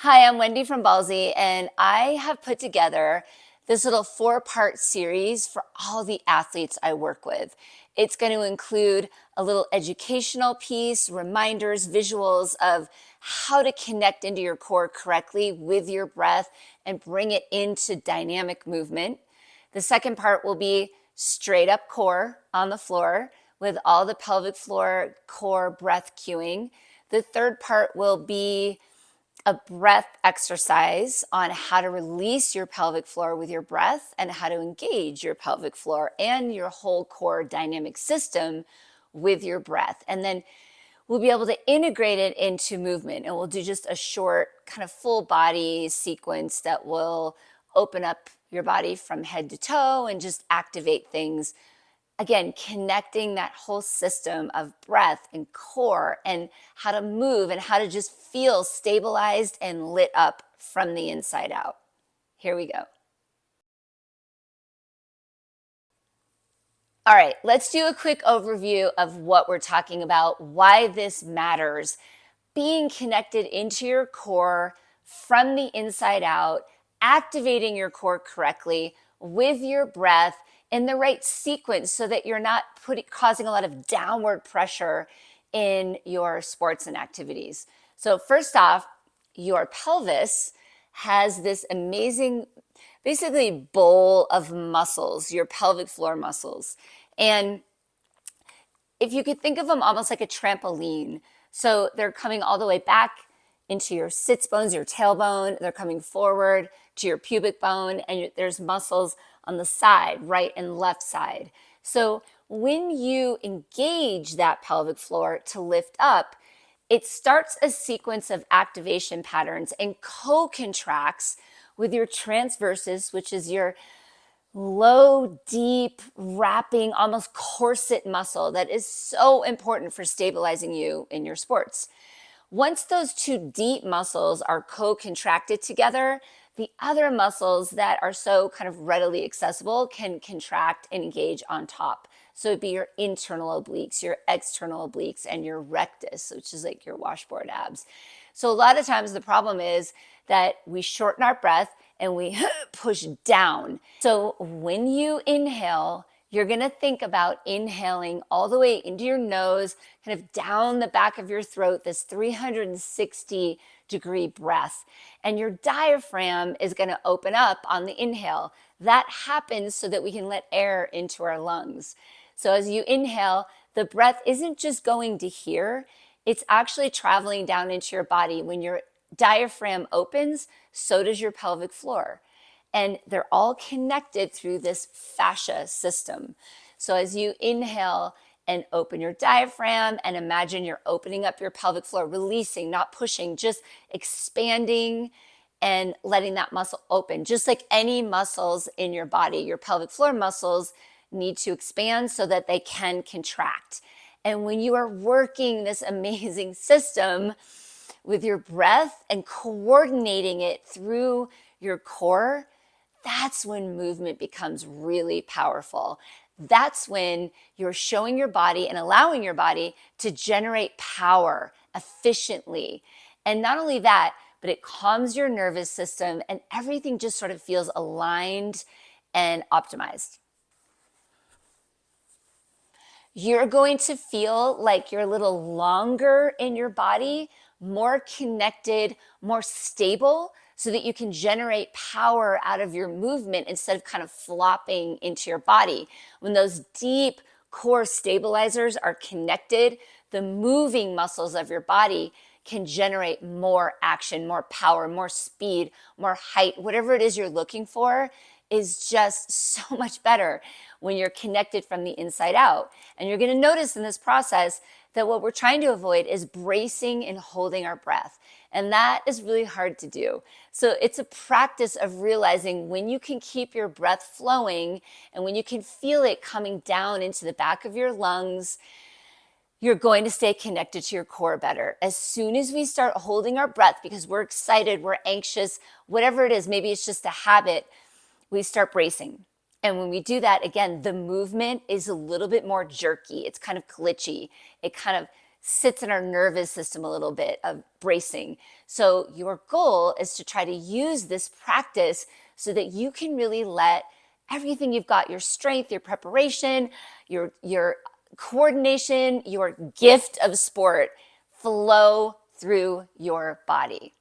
Hi, I'm Wendy from Ballzy, and I have put together this little 4-part series for all the athletes I work with. It's going to include a little educational piece, reminders, visuals of how to connect into your core correctly with your breath and bring it into dynamic movement. The second part will be straight up core on the floor with all the pelvic floor core breath cueing. The third part will be a breath exercise on how to release your pelvic floor with your breath and how to engage your pelvic floor and your whole core dynamic system with your breath. And then we'll be able to integrate it into movement, and we'll do just a short kind of full body sequence that will open up your body from head to toe and just activate things. Again, connecting that whole system of breath and core and how to move and how to just feel stabilized and lit up from the inside out. Here we go. All right, let's do a quick overview of what we're talking about, why this matters. Being connected into your core from the inside out, activating your core correctly with your breath in the right sequence so that you're not causing a lot of downward pressure in your sports and activities. So first off, your pelvis has this amazing, basically bowl of muscles, your pelvic floor muscles. And if you could think of them almost like a trampoline, so they're coming all the way back into your sits bones, your tailbone, they're coming forward to your pubic bone, and there's muscles on the side, right and left side. So when you engage that pelvic floor to lift up, it starts a sequence of activation patterns and co-contracts with your transversus, which is your low, deep, wrapping, almost corset muscle that is so important for stabilizing you in your sports. Once those two deep muscles are co-contracted together, the other muscles that are so kind of readily accessible can contract and engage on top. So it'd be your internal obliques, your external obliques, and your rectus, which is like your washboard abs. So a lot of times the problem is that we shorten our breath and we push down. So when you inhale, you're going to think about inhaling all the way into your nose, kind of down the back of your throat, this 360-degree breath. And your diaphragm is going to open up on the inhale. That happens so that we can let air into our lungs. So as you inhale, the breath isn't just going to here, it's actually traveling down into your body. When your diaphragm opens, so does your pelvic floor. And they're all connected through this fascia system. So as you inhale and open your diaphragm and imagine you're opening up your pelvic floor, releasing, not pushing, just expanding and letting that muscle open. Just like any muscles in your body, your pelvic floor muscles need to expand so that they can contract. And when you are working this amazing system with your breath and coordinating it through your core, that's when movement becomes really powerful. That's when you're showing your body and allowing your body to generate power efficiently. And not only that, but it calms your nervous system and everything just sort of feels aligned and optimized. You're going to feel like you're a little longer in your body, more connected, more stable, so that you can generate power out of your movement instead of kind of flopping into your body. When those deep core stabilizers are connected, the moving muscles of your body can generate more action, more power, more speed, more height, whatever it is you're looking for is just so much better when you're connected from the inside out. And you're going to notice in this process that what we're trying to avoid is bracing and holding our breath. And that is really hard to do. So it's a practice of realizing when you can keep your breath flowing and when you can feel it coming down into the back of your lungs, you're going to stay connected to your core better. As soon as we start holding our breath because we're excited, we're anxious, whatever it is, maybe it's just a habit, we start bracing. And when we do that, again, the movement is a little bit more jerky. It's kind of glitchy. It kind of sits in our nervous system a little bit of bracing. So your goal is to try to use this practice so that you can really let everything you've got, your strength, your preparation, your coordination, your gift of sport flow through your body.